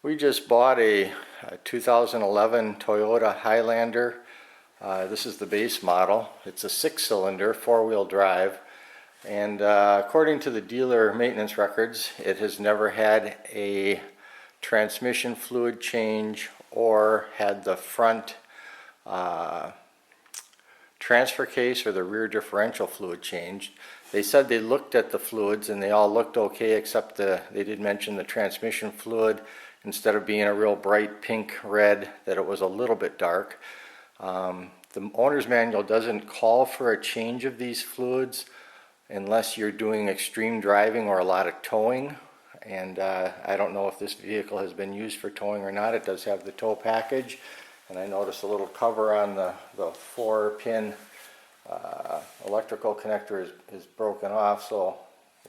We just bought a 2011 Toyota Highlander. This is the base model. It's a 6-cylinder, 4-wheel drive. And according to the dealer maintenance records, it has never had a transmission fluid change or had the front transfer case or the rear differential fluid changed. They said they looked at the fluids and they all looked okay, except they did mention the transmission fluid, instead of being a real bright pink red, that it was a little bit dark. The owner's manual doesn't call for a change of these fluids unless you're doing extreme driving or a lot of towing. And I don't know if this vehicle has been used for towing or not. It does have the tow package, and I noticed a little cover on the 4-pin electrical connector is broken off, so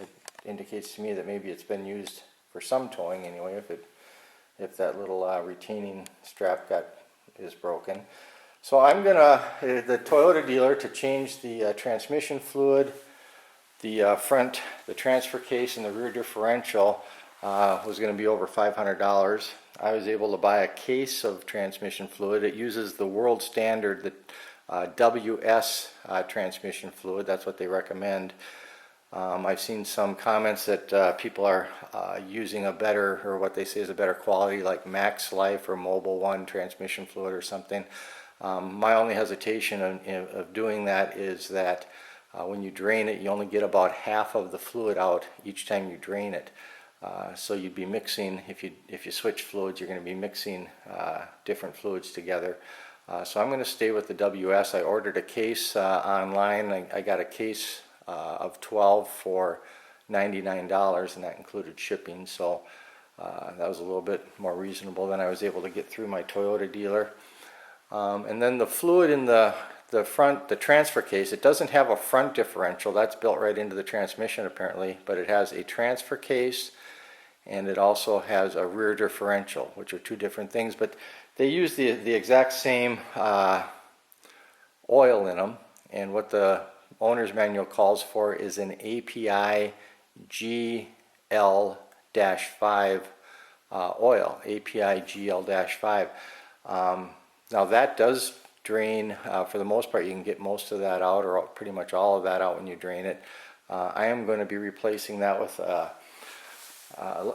it indicates to me that maybe it's been used for some towing anyway, if that little retaining strap is broken. So I'm gonna, the Toyota dealer, to change the transmission fluid, the transfer case, and the rear differential was going to be over $500. I was able to buy a case of transmission fluid. It uses the world standard, the WS transmission fluid. That's what they recommend. I've seen some comments that people are using a better, or what they say is a better quality, like Max Life or Mobile One transmission fluid or something. My only hesitation of doing that is that when you drain it, you only get about half of the fluid out each time you drain it. So you'd be mixing, if you switch fluids, you're going to be mixing different fluids together. So I'm going to stay with the WS. I ordered a case online. I got a case of 12 for $99, and that included shipping. So that was a little bit more reasonable than I was able to get through my Toyota dealer. And then the fluid in the front, the transfer case, it doesn't have a front differential. That's built right into the transmission apparently, but it has a transfer case and it also has a rear differential, which are two different things, but they use the exact same oil in them. And what the owner's manual calls for is an API GL-5 oil, API GL-5. Now that does drain, for the most part. You can get most of that out, or pretty much all of that out when you drain it. I am going to be replacing that with,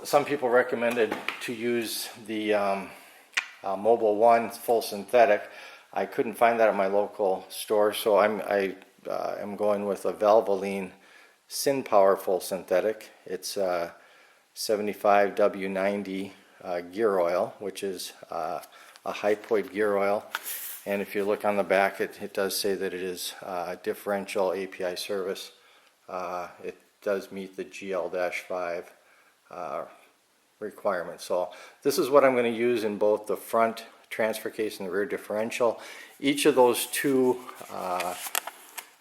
some people recommended to use the Mobile One full synthetic. I couldn't find that at my local store, so I am going with a Valvoline SynPower full synthetic. It's 75W90 gear oil, which is a hypoid gear oil. And if you look on the back, it does say that it is differential API service. It does meet the GL-5 requirement. So this is what I'm going to use in both the front transfer case and the rear differential. Each of those two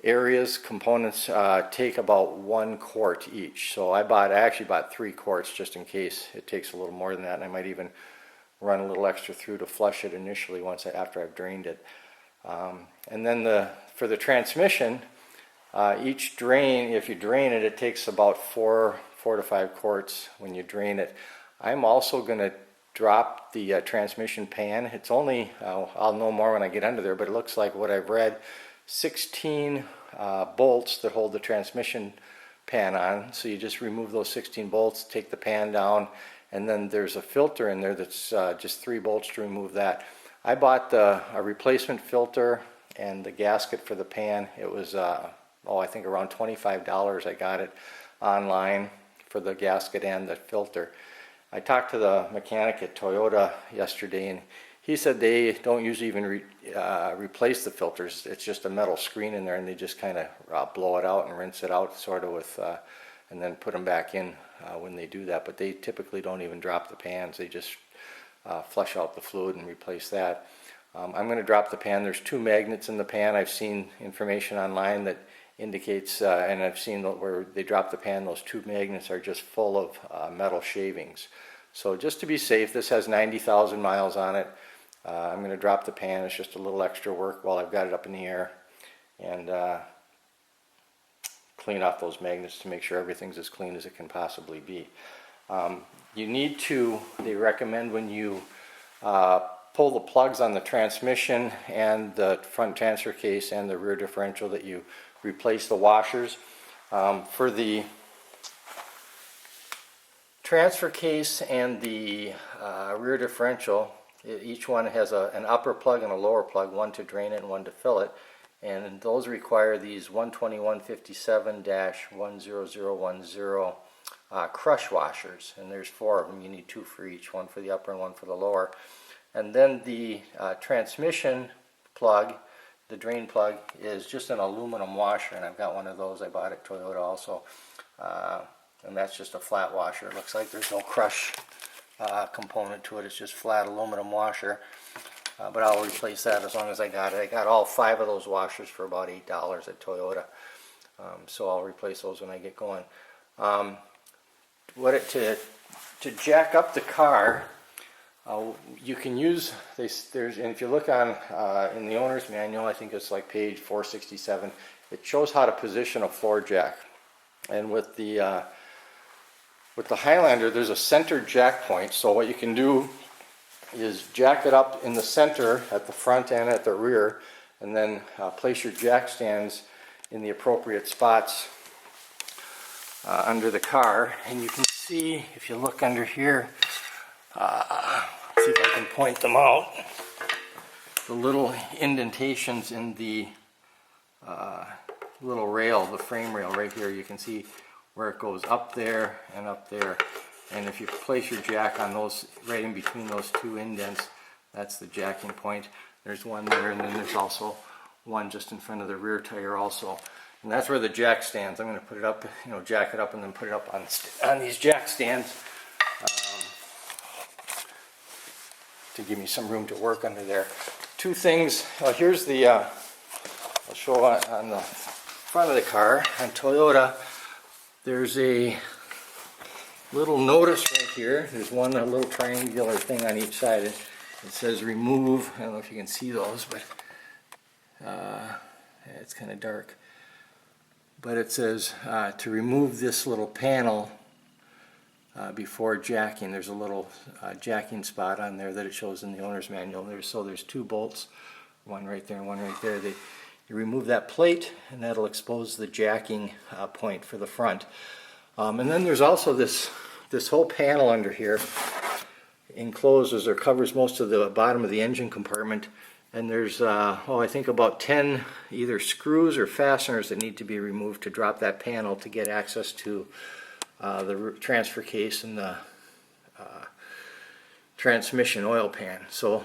components take about 1 quart each. So I actually bought 3 quarts just in case it takes a little more than that, and I might even run a little extra through to flush it initially after I've drained it. And then for the transmission, each drain, if you drain it, it takes about 4 to 5 quarts when you drain it. I'm also going to drop the transmission pan. It's only, I'll know more when I get under there, but it looks like what I've read, 16 bolts that hold the transmission pan on. So you just remove those 16 bolts, take the pan down, and then there's a filter in there that's just 3 bolts to remove that. I bought a replacement filter and the gasket for the pan. It was, I think around $25. I got it online for the gasket and the filter. I talked to the mechanic at Toyota yesterday, and he said they don't usually even replace the filters. It's just a metal screen in there, and they just kind of blow it out and rinse it out, sort of with, and then put them back in when they do that. But they typically don't even drop the pans. They just flush out the fluid and replace that. I'm going to drop the pan. There's 2 magnets in the pan. I've seen information online that indicates, and I've seen where they drop the pan, those 2 magnets are just full of metal shavings. So just to be safe, this has 90,000 miles on it. I'm going to drop the pan. It's just a little extra work while I've got it up in the air, and clean off those magnets to make sure everything's as clean as it can possibly be. you need to, they recommend when you pull the plugs on the transmission and the front transfer case and the rear differential, that you replace the washers. For the transfer case and the rear differential, each one has an upper plug and a lower plug, one to drain it and one to fill it, and those require these 12157-10010 crush washers, and there's 4 of them. You need 2 for each, one for the upper and one for the lower. And then the transmission plug, the drain plug, is just an aluminum washer, and I've got one of those. I bought at Toyota also, and that's just a flat washer. It looks like there's no crush component to it. It's just flat aluminum washer, but I'll replace that as long as I got it. I got all 5 of those washers for about $8 at Toyota, so I'll replace those when I get going. To jack up the car, you can use this. And if you look on in the owner's manual, I think it's like page 467. It shows how to position a floor jack. And with the Highlander, there's a center jack point. So what you can do is jack it up in the center at the front and at the rear, and then place your jack stands in the appropriate spots under the car. And you can see, if you look under here, see if I can point them out, the little indentations in the little rail, the frame rail right here. You can see where it goes up there and up there, and if you place your jack on those, right in between those 2 indents, that's the jacking point. There's one there, and then there's also one just in front of the rear tire also, and that's where the jack stands. I'm going to put it up, jack it up, and then put it up on these jack stands to give me some room to work under there. 2 things. Here's the I'll show on the front of the car on Toyota. There's a little notice right here. There's a little triangular thing on each side. It says remove. I don't know if you can see those, but yeah, it's kind of dark. But it says to remove this little panel before jacking. There's a little jacking spot on there that it shows in the owner's manual. There's 2 bolts, one right there and one right there. You remove that plate, and that'll expose the jacking point for the front. And then there's also this whole panel under here encloses or covers most of the bottom of the engine compartment. And there's I think about 10 either screws or fasteners that need to be removed to drop that panel to get access to the transfer case and the transmission oil pan. So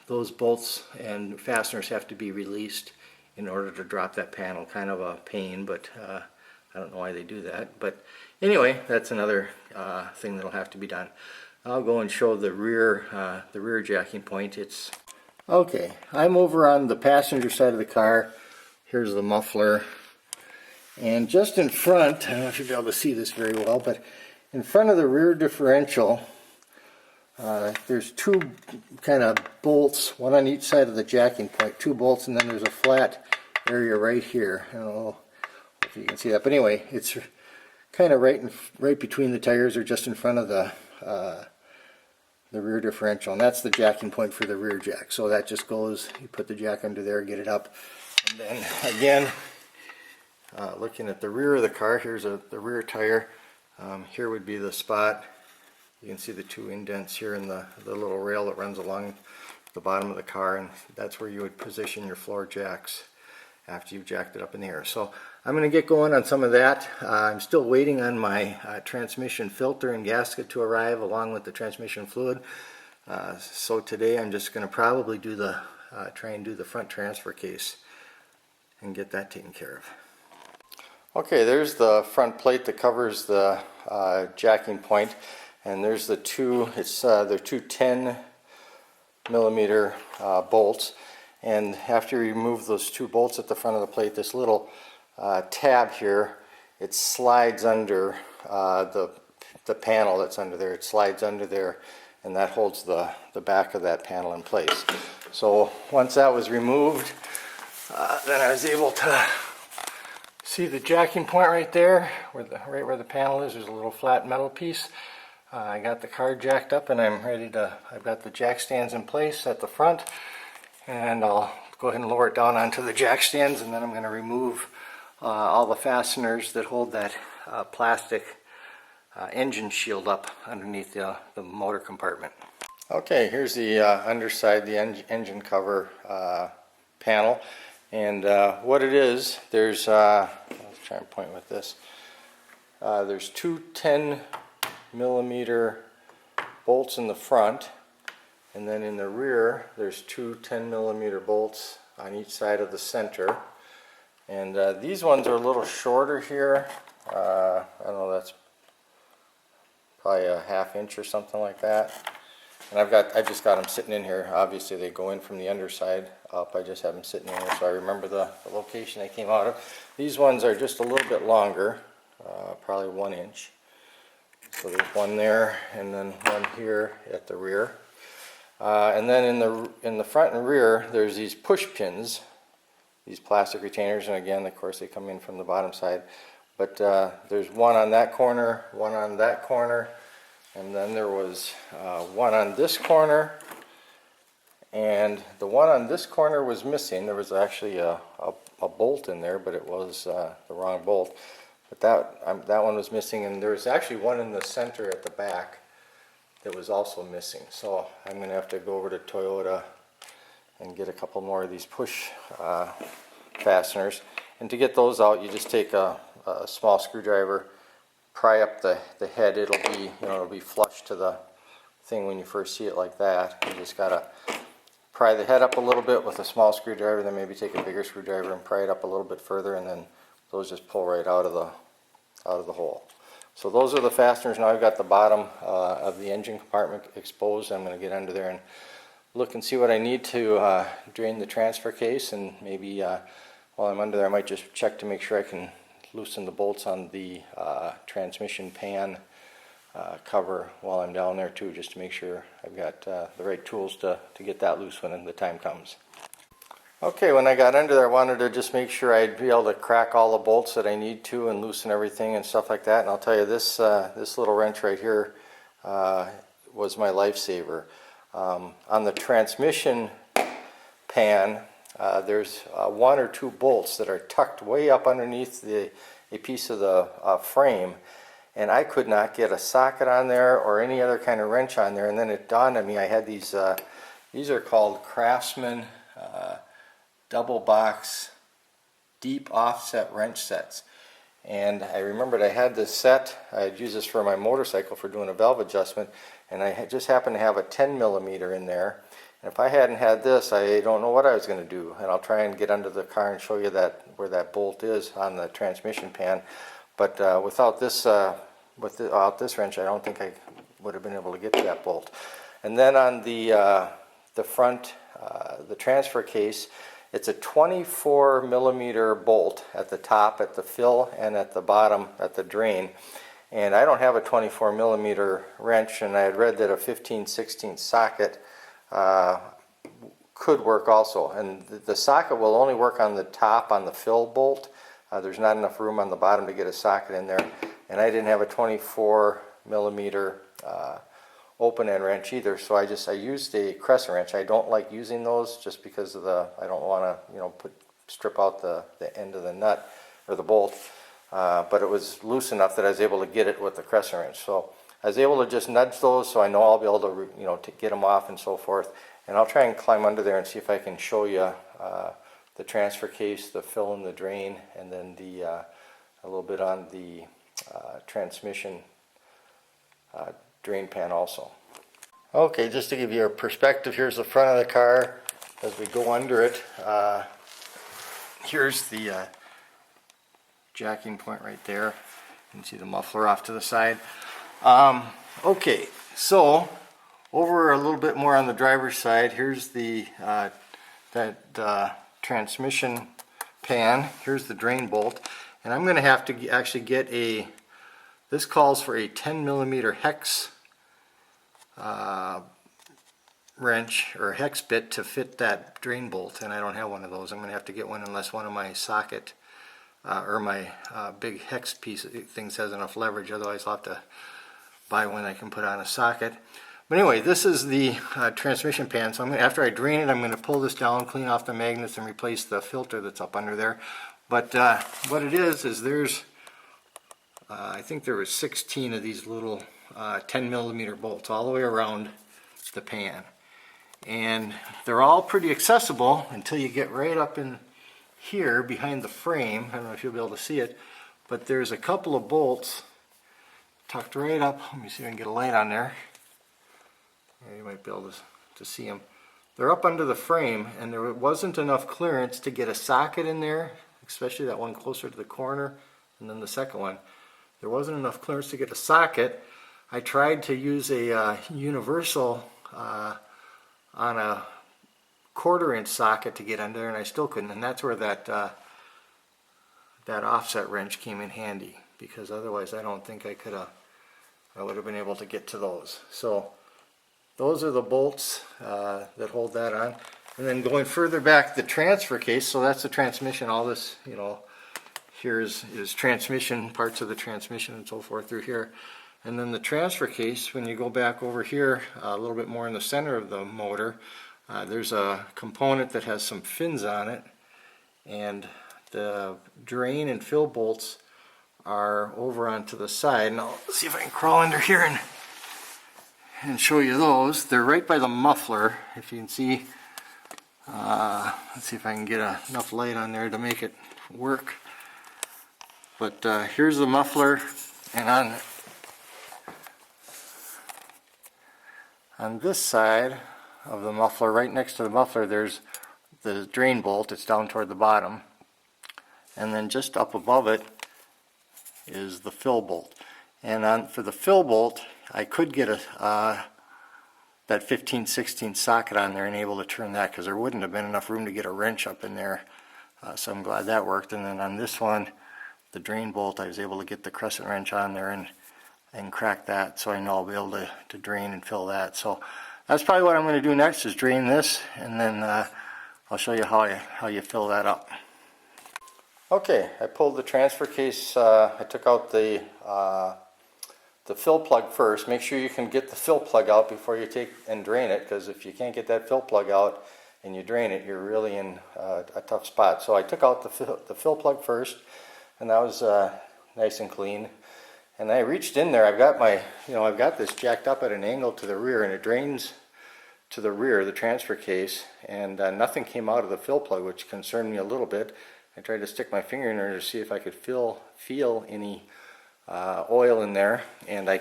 those bolts and fasteners have to be released in order to drop that panel. Kind of a pain, but I don't know why they do that. But anyway, that's another thing that'll have to be done. I'll go and show the rear jacking point. It's okay. I'm over on the passenger side of the car. Here's the muffler. And just in front, I don't know if you'll be able to see this very well, but in front of the rear differential, there's 2 kind of bolts, one on each side of the jacking point, 2 bolts, and then there's a flat area right here. I don't know if you can see that, but anyway, it's kind of right between the tires, or just in front of the rear differential, and that's the jacking point for the rear jack. So that just goes, you put the jack under there, get it up, and then again, looking at the rear of the car, here's the rear tire. Here would be the spot. You can see the 2 indents here in the little rail that runs along the bottom of the car, and that's where you would position your floor jacks after you've jacked it up in the air. So I'm going to get going on some of that. I'm still waiting on my transmission filter and gasket to arrive, along with the transmission fluid. So today I'm just going to probably try and do the front transfer case and get that taken care of. Okay, there's the front plate that covers the jacking point, and there's the 2. They're 2 10mm bolts. And after you remove those 2 bolts at the front of the plate, this little tab here, it slides under the panel that's under there. It slides under there, and that holds the back of that panel in place. So once that was removed, then I was able to see the jacking point right there, right where the panel is. There's a little flat metal piece. I got the car jacked up and I'm ready to, I've got the jack stands in place at the front, and I'll go ahead and lower it down onto the jack stands, and then I'm going to remove all the fasteners that hold that plastic engine shield up underneath the motor compartment. Okay, here's the underside, the engine cover panel, and what it is, there's, let's try and point with this, there's two 10mm bolts in the front, and then in the rear there's two 10mm bolts on each side of the center, and these ones are a little shorter here. I don't know, that's probably a 1/2 inch or something like that, and I just got them sitting in here. Obviously they go in from the underside up, I just have them sitting in here so I remember the location they came out of. These ones are just a little bit longer, probably 1 inch. So there's one there, and then one here at the rear, and then in the front and rear there's these push pins, these plastic retainers, and again, of course, they come in from the bottom side. But there's one on that corner, one on that corner, and then there was one on this corner, and the one on this corner was missing. There was actually a bolt in there, but it was the wrong bolt. But that one was missing, and there was actually one in the center at the back that was also missing. So I'm going to have to go over to Toyota and get a couple more of these push fasteners. And to get those out, you just take a small screwdriver, pry up the head. It'll be, it'll be flush to the thing when you first see it like that. You just gotta pry the head up a little bit with a small screwdriver, then maybe take a bigger screwdriver and pry it up a little bit further, and then those just pull right out of the hole. So those are the fasteners. Now I've got the bottom of the engine compartment exposed. I'm going to get under there and look and see what I need to drain the transfer case, and maybe while I'm under there I might just check to make sure I can loosen the bolts on the transmission pan cover while I'm down there too, just to make sure I've got the right tools to get that loose when the time comes. Okay, when I got under there I wanted to just make sure I'd be able to crack all the bolts that I need to and loosen everything and stuff like that. And I'll tell you, this little wrench right here was my lifesaver. On the transmission pan, there's 1 or 2 bolts that are tucked way up underneath a piece of the frame, and I could not get a socket on there or any other kind of wrench on there. And then it dawned on me, I had these are called Craftsman double box deep offset wrench sets, and I remembered I had this set. I had used this for my motorcycle for doing a valve adjustment, and I just happened to have a 10mm in there. And if I hadn't had this, I don't know what I was going to do. And I'll try and get under the car and show you where that bolt is on the transmission pan. But without this wrench, I don't think I would have been able to get to that bolt. And then on the front, the transfer case, it's a 24mm bolt at the top, at the fill, and at the bottom at the drain. And I don't have a 24mm wrench, and I had read that a 15/16 socket could work also. And the socket will only work on the top, on the fill bolt. There's not enough room on the bottom to get a socket in there. And I didn't have a 24mm open end wrench either, so I used a crescent wrench. I don't like using those just because of I don't want to strip out the end of the nut or the bolt, but it was loose enough that I was able to get it with the crescent wrench. So I was able to just nudge those, so I know I'll be able to to get them off and so forth. And I'll try and climb under there and see if I can show you the transfer case, the fill and the drain, and then a little bit on the transmission drain pan also. Okay, just to give you a perspective, here's the front of the car as we go under it. Here's the jacking point right there. You can see the muffler off to the side. Okay, so over a little bit more on the driver's side, here's that transmission pan. Here's the drain bolt, and I'm going to have to actually get this calls for a 10mm hex wrench or hex bit to fit that drain bolt, and I don't have one of those. I'm going to have to get one unless one of my socket or my big hex piece things has enough leverage. Otherwise I'll have to buy one I can put on a socket. But anyway, this is the transmission pan. So after I drain it, I'm going to pull this down, clean off the magnets, and replace the filter that's up under there. But what it is there's, I think there was 16 of these little 10 millimeter bolts all the way around the pan. And they're all pretty accessible until you get right up in here behind the frame. I don't know if you'll be able to see it, but there's a couple of bolts tucked right up. Let me see if I can get a light on there. You might be able to see them. They're up under the frame, and there wasn't enough clearance to get a socket in there, especially that one closer to the corner, and then the second one. There wasn't enough clearance to get a socket. I tried to use a universal on a 1/4 inch socket to get under there, and I still couldn't. And that's where that offset wrench came in handy, because otherwise I don't think I would have been able to get to those. So those are the bolts that hold that on. And then going further back, the transfer case, so that's the transmission. All this, you know, here is transmission, parts of the transmission and so forth through here. And then the transfer case, when you go back over here a little bit more in the center of the motor, there's a component that has some fins on it, and the drain and fill bolts are over onto the side. And I'll see if I can crawl under here and show you those. They're right by the muffler, if you can see. Let's see if I can get enough light on there to make it work. But here's the muffler, and on this side of the muffler, right next to the muffler, there's the drain bolt. It's down toward the bottom, and then just up above it is the fill bolt. And for the fill bolt, I could get that 15/16 socket on there and able to turn that, because there wouldn't have been enough room to get a wrench up in there. So I'm glad that worked. And then on this one, the drain bolt, I was able to get the crescent wrench on there and crack that, so I know I'll be able to drain and fill that. So that's probably what I'm going to do next, is drain this, and then I'll show you how you fill that up. Okay, I pulled the transfer case. I took out the fill plug first. Make sure you can get the fill plug out before you take and drain it, because if you can't get that fill plug out and you drain it, you're really in a tough spot. So I took out the fill plug first, and that was nice and clean. And I reached in there. I've got this jacked up at an angle to the rear, and it drains to the rear, the transfer case, and nothing came out of the fill plug, which concerned me a little bit. I tried to stick my finger in there to see if I could feel any oil in there, and I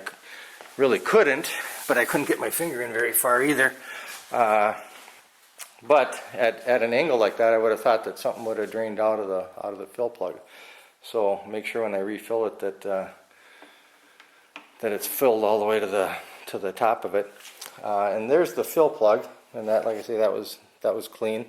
really couldn't, but I couldn't get my finger in very far either. But at an angle like that, I would have thought that something would have drained out of the fill plug. So make sure when I refill it that it's filled all the way to the top of it. And there's the fill plug, and that, like I say, that was clean.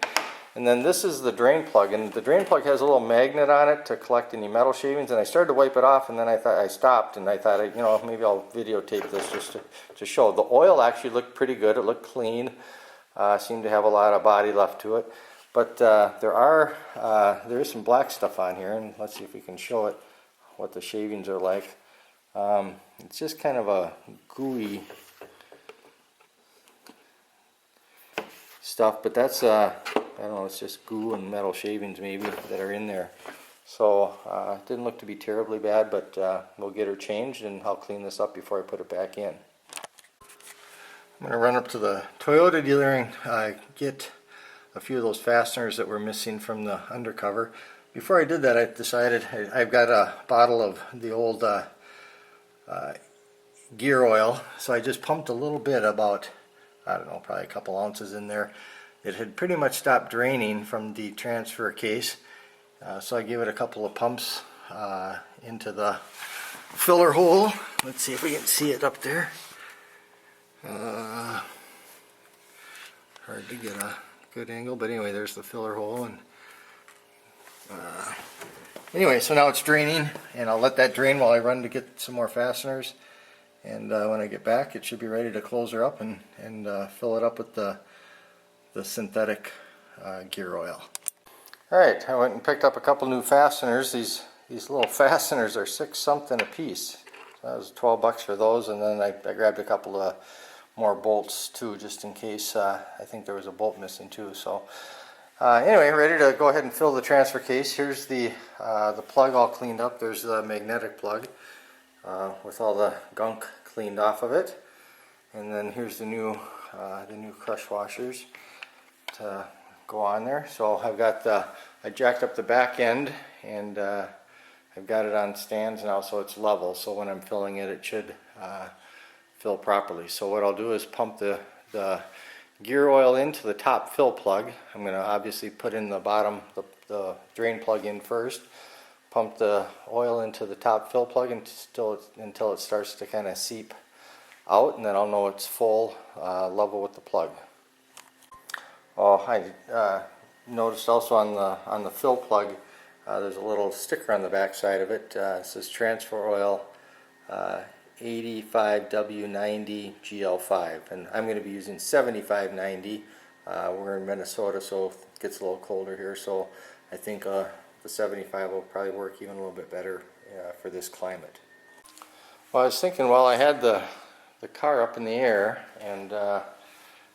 And then this is the drain plug, and the drain plug has a little magnet on it to collect any metal shavings. And I started to wipe it off, and then I stopped, and I thought, maybe I'll videotape this just to show. The oil actually looked pretty good. It looked clean. Seemed to have a lot of body left to it. But there is some black stuff on here, and let's see if we can show it, what the shavings are like. It's just kind of a gooey stuff, but that's I don't know, it's just goo and metal shavings maybe that are in there. So it didn't look to be terribly bad, but we'll get her changed, and I'll clean this up before I put it back in. I'm going to run up to the Toyota dealer and get a few of those fasteners that were missing from the undercover. Before I did that, I decided I've got a bottle of the old gear oil, so I just pumped a little bit, about, I don't know, probably a couple ounces in there. It had pretty much stopped draining from the transfer case, so I gave it a couple of pumps into the filler hole. Let's see if we can see it up there. Hard to get a good angle, but anyway, there's the filler hole. And anyway, so now it's draining, and I'll let that drain while I run to get some more fasteners. And when I get back, it should be ready to close her up and fill it up with the synthetic gear oil. Alright, I went and picked up a couple new fasteners. These little fasteners are $6 something a piece. that was 12 bucks for those, and then I grabbed a couple of more bolts too, just in case. I think there was a bolt missing too. So anyway, ready to go ahead and fill the transfer case. Here's the plug all cleaned up. There's the magnetic plug with all the gunk cleaned off of it, and then here's the new crush washers to go on there. So I've got I jacked up the back end, and I've got it on stands now, so it's level. So when I'm filling it, it should fill properly. So what I'll do is pump the gear oil into the top fill plug. I'm going to obviously put in the bottom, the drain plug in first. Pump the oil into the top fill plug until it starts to kind of seep out, and then I'll know it's full, level with the plug. Oh, I noticed also on the fill plug, there's a little sticker on the back side of it. It says transfer oil 85W90 GL5, and I'm going to be using 7590. We're in Minnesota, so it gets a little colder here, so I think the 75 will probably work even a little bit better for this climate. Well, I was thinking while I had the car up in the air, and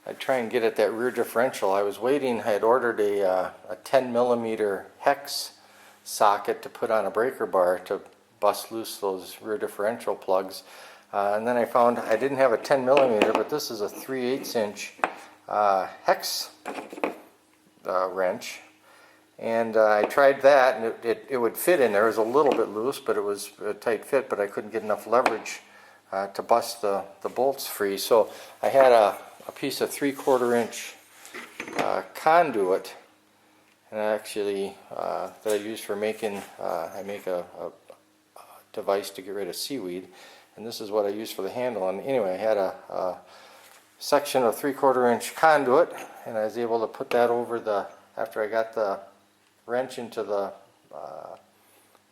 I'd try and get at that rear differential. I was waiting. I had ordered a 10 millimeter hex socket to put on a breaker bar to bust loose those rear differential plugs, and then I found I didn't have a 10 millimeter, but this is a 3/8 inch hex wrench, and I tried that, and it would fit in there. It was a little bit loose, but it was a tight fit, but I couldn't get enough leverage to bust the bolts free. So I had a piece of 3/4 inch conduit, and actually that I use for making, I make a device to get rid of seaweed, and this is what I use for the handle. And anyway, I had a section of 3/4 inch conduit, and I was able to put that over after I got the wrench into the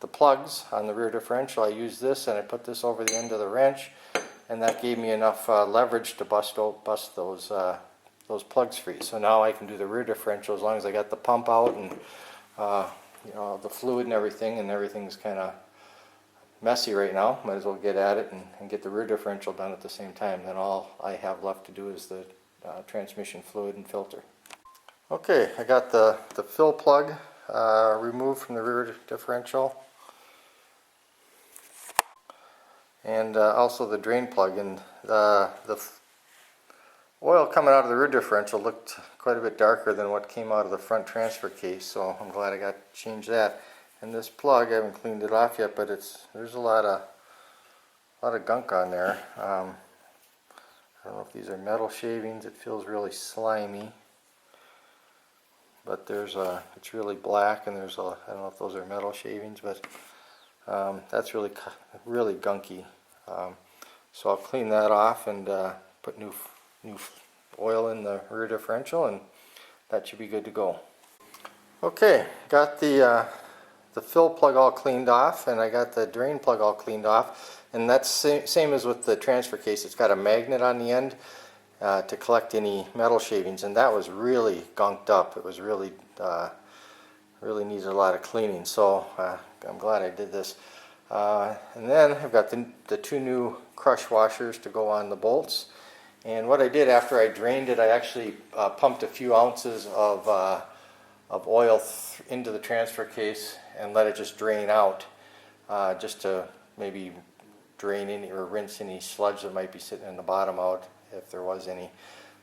plugs on the rear differential. I used this, and I put this over the end of the wrench, and that gave me enough leverage to bust those plugs free. So now I can do the rear differential as long as I got the pump out, and you know, the fluid and everything, and everything's kind of messy right now. Might as well get at it and get the rear differential done at the same time. Then all I have left to do is the transmission fluid and filter. Okay, I got the fill plug removed from the rear differential, and also the drain plug, and the oil coming out of the rear differential looked quite a bit darker than what came out of the front transfer case, so I'm glad I got to change that. And this plug, I haven't cleaned it off yet, but there's a lot of gunk on there. I don't know if these are metal shavings. It feels really slimy, but it's really black, and I don't know if those are metal shavings, but that's really gunky. So I'll clean that off and put new oil in the rear differential, and that should be good to go. Okay, got the fill plug all cleaned off, and I got the drain plug all cleaned off, and that's same as with the transfer case. It's got a magnet on the end to collect any metal shavings, and that was really gunked up. It was really needed a lot of cleaning, so I'm glad I did this. And then I've got the two new crush washers to go on the bolts. And what I did after I drained it, I actually pumped a few ounces of oil into the transfer case and let it just drain out, just to maybe drain any or rinse any sludge that might be sitting in the bottom out, if there was any.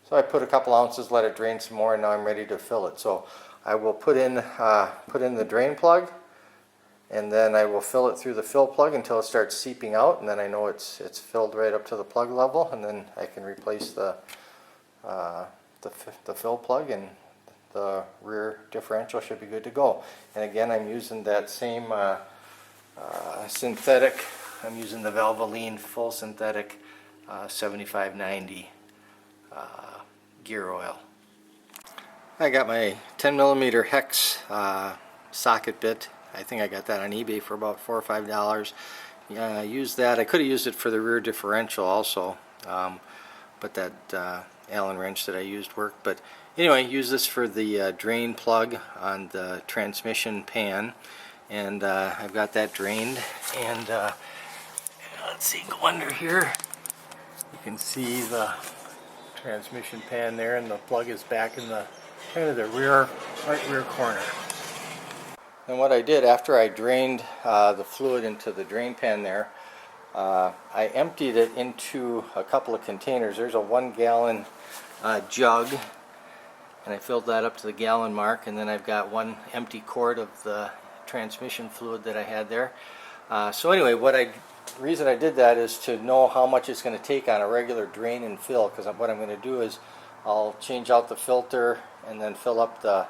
So I put a couple ounces, let it drain some more, and now I'm ready to fill it. So I will put in the drain plug, and then I will fill it through the fill plug until it starts seeping out, and then I know it's filled right up to the plug level, and then I can replace the fill plug, and the rear differential should be good to go. And again, I'm using that same synthetic. I'm using the Valvoline full synthetic 7590 gear oil. I got my 10 millimeter hex socket bit. I think I got that on eBay for about $4 or $5. I used that. I could have used it for the rear differential also, but that Allen wrench that I used worked. But anyway, use this for the drain plug on the transmission pan, and I've got that drained. And let's see, go under here. You can see the transmission pan there, and the plug is back in the kind of the right rear corner. And what I did after I drained the fluid into the drain pan there, I emptied it into a couple of containers. There's a 1 gallon jug, and I filled that up to the gallon mark, and then I've got 1 empty quart of the transmission fluid that I had there. So anyway, reason I did that is to know how much it's going to take on a regular drain and fill, because what I'm going to do is I'll change out the filter and then fill up the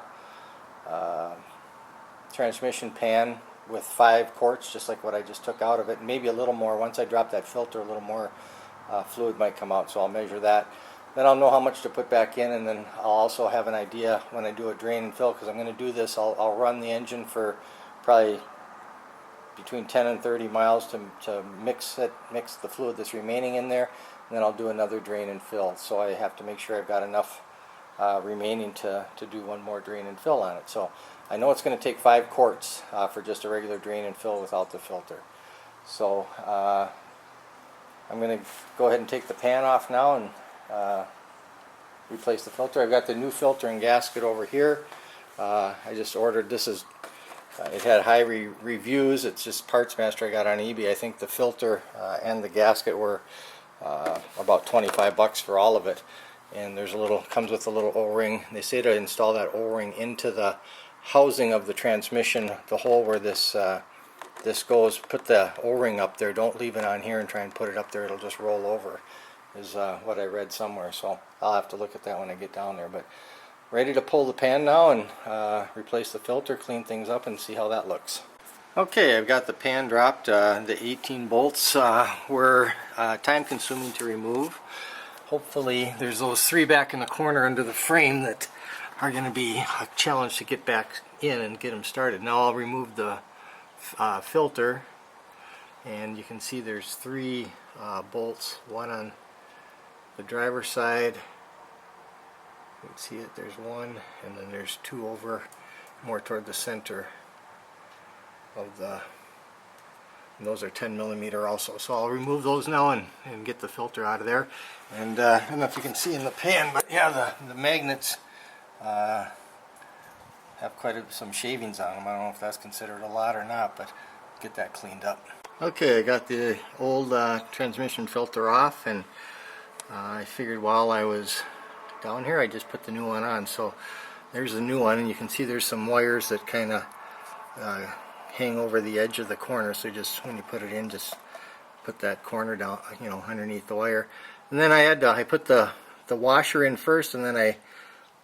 transmission pan with 5 quarts, just like what I just took out of it. Maybe a little more. Once I drop that filter, a little more fluid might come out, so I'll measure that. Then I'll know how much to put back in, and then I'll also have an idea when I do a drain and fill, because I'm going to do this, I'll run the engine for probably between 10 and 30 miles to mix the fluid that's remaining in there, and then I'll do another drain and fill. So I have to make sure I've got enough remaining to do 1 more drain and fill on it. So I know it's going to take 5 quarts for just a regular drain and fill without the filter. So I'm going to go ahead and take the pan off now and replace the filter. I've got the new filter and gasket over here. I just ordered, it had high reviews. It's just Parts Master I got on eBay. I think the filter and the gasket were about 25 bucks for all of it. And comes with a little O-ring. They say to install that O-ring into the housing of the transmission, the hole where this goes. Put the O-ring up there. Don't leave it on here and try and put it up there. It'll just roll over, is what I read somewhere. So I'll have to look at that when I get down there. But ready to pull the pan now and replace the filter, clean things up, and see how that looks. Okay, I've got the pan dropped. The 18 bolts were time consuming to remove. Hopefully there's those 3 back in the corner under the frame that are going to be a challenge to get back in and get them started. Now I'll remove the filter, and you can see there's 3 bolts, 1 on the driver's side. You can see it, there's 1, and then there's 2 over more toward the center of and those are 10 millimeter also. So I'll remove those now and get the filter out of there. And I don't know if you can see in the pan, but yeah, the magnets have quite some shavings on them. I don't know if that's considered a lot or not, but get that cleaned up. Okay, I got the old transmission filter off, and I figured while I was down here I just put the new one on. So there's the new one, and you can see there's some wires that kind of hang over the edge of the corner. So just when you put it in, just put that corner down, underneath the wire. And then I put the washer in first, and then I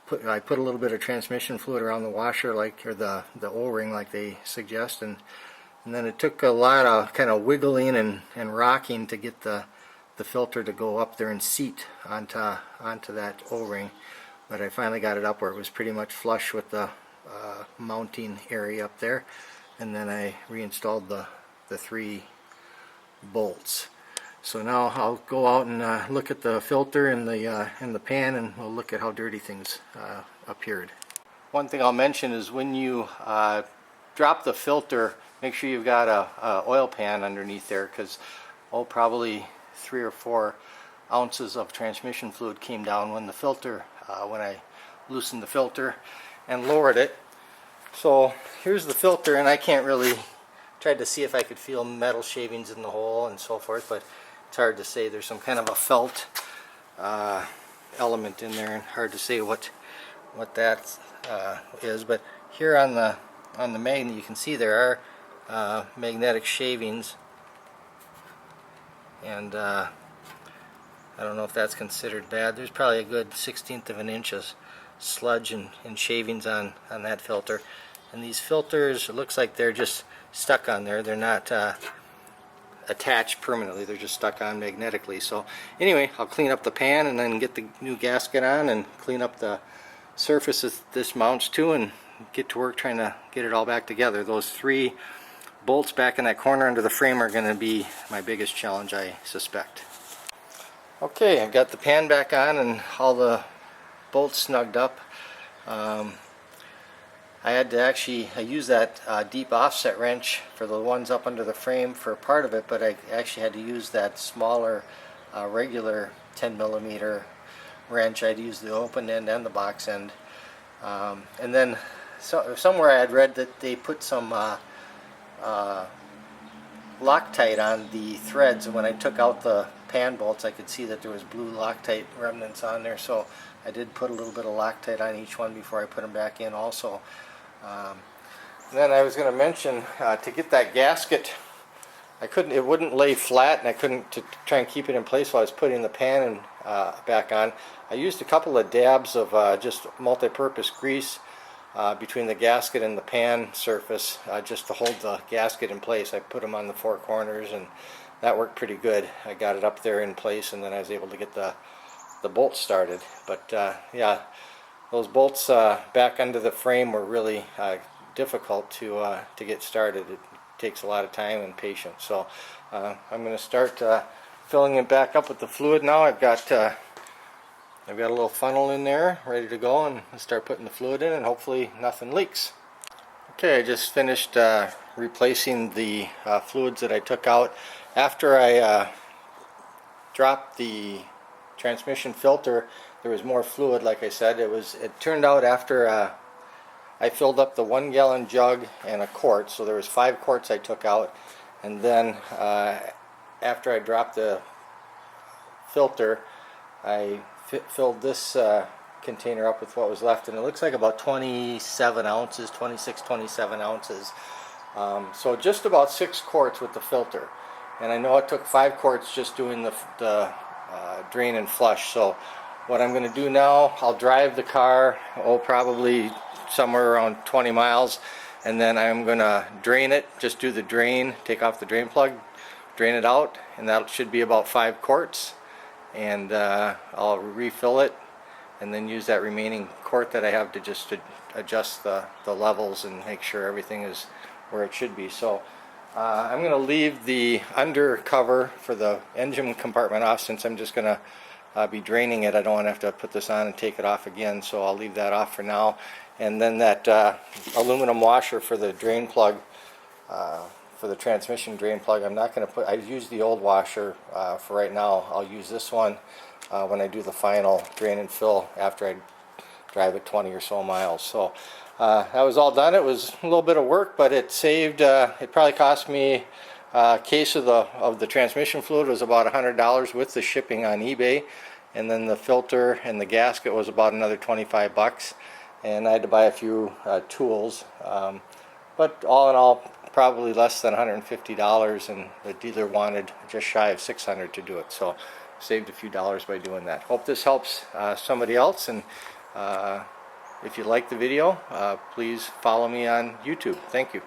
put a little bit of transmission fluid around the washer, or the O-ring like they suggest, and then it took a lot of kind of wiggling and rocking to get the filter to go up there and seat onto that O-ring. But I finally got it up where it was pretty much flush with the mounting area up there, and then I reinstalled the 3 bolts. So now I'll go out and look at the filter and the pan, and we'll look at how dirty things appeared. One thing I'll mention is when you drop the filter, make sure you've got a oil pan underneath there, because probably 3 or 4 ounces of transmission fluid came down when I loosened the filter and lowered it. So here's the filter, and I can't really, tried to see if I could feel metal shavings in the hole and so forth, but it's hard to say. There's some kind of a felt element in there, and hard to say what that is. But here on the magnet, you can see there are magnetic shavings, and I don't know if that's considered bad. There's probably a good 1/16 of an inch of sludge and shavings on that filter. And these filters, it looks like they're just stuck on there. They're not attached permanently. They're just stuck on magnetically. So anyway, I'll clean up the pan and then get the new gasket on and clean up the surface that this mounts to, and get to work trying to get it all back together. Those 3 bolts back in that corner under the frame are going to be my biggest challenge, I suspect. Okay, I've got the pan back on and all the bolts snugged up. I had to actually use that deep offset wrench for the ones up under the frame for part of it, but I actually had to use that smaller regular 10 millimeter wrench. I'd use the open end and the box end. And then somewhere I had read that they put some Loctite on the threads, and when I took out the pan bolts I could see that there was blue Loctite remnants on there, so I did put a little bit of Loctite on each one before I put them back in also. Then I was going to mention to get that gasket, it wouldn't lay flat, and I couldn't to try and keep it in place while I was putting the pan back on. I used a couple of dabs of just multi-purpose grease between the gasket and the pan surface just to hold the gasket in place. I put them on the four corners, and that worked pretty good. I got it up there in place, and then I was able to get the bolts started. But yeah, those bolts back under the frame were really difficult to get started. It takes a lot of time and patience. So I'm going to start filling it back up with the fluid now. I've got a little funnel in there ready to go, and I'll start putting the fluid in, and hopefully nothing leaks. Okay, I just finished replacing the fluids that I took out. After I dropped the transmission filter, there was more fluid. Like I said, it turned out after I filled up the 1 gallon jug and a quart, so there was 5 quarts I took out, and then after I dropped the filter, I filled this container up with what was left, and it looks like about 27 ounces, 26, 27 ounces. So just about 6 quarts with the filter. And I know it took 5 quarts just doing the drain and flush. So what I'm going to do now, I'll drive the car, probably somewhere around 20 miles, and then I'm going to drain it, just do the drain, take off the drain plug, drain it out, and that should be about 5 quarts. And I'll refill it, and then use that remaining quart that I have to just adjust the levels and make sure everything is where it should be. So I'm going to leave the under cover for the engine compartment off, since I'm just going to be draining it. I don't want to have to put this on and take it off again, so I'll leave that off for now. And then that aluminum washer for the drain plug, for the transmission drain plug, I'm not going to put, I used the old washer for right now. I'll use this one when I do the final drain and fill after I drive it 20 or so miles. So that was all done. It was a little bit of work, but it saved, it probably cost me, a case of the transmission fluid was about $100 with the shipping on eBay, and then the filter and the gasket was about another 25 bucks, and I had to buy a few tools, but all in all probably less than $150, and the dealer wanted just shy of $600 to do it, so saved a few dollars by doing that. Hope this helps somebody else, and if you like the video, please follow me on YouTube. Thank you.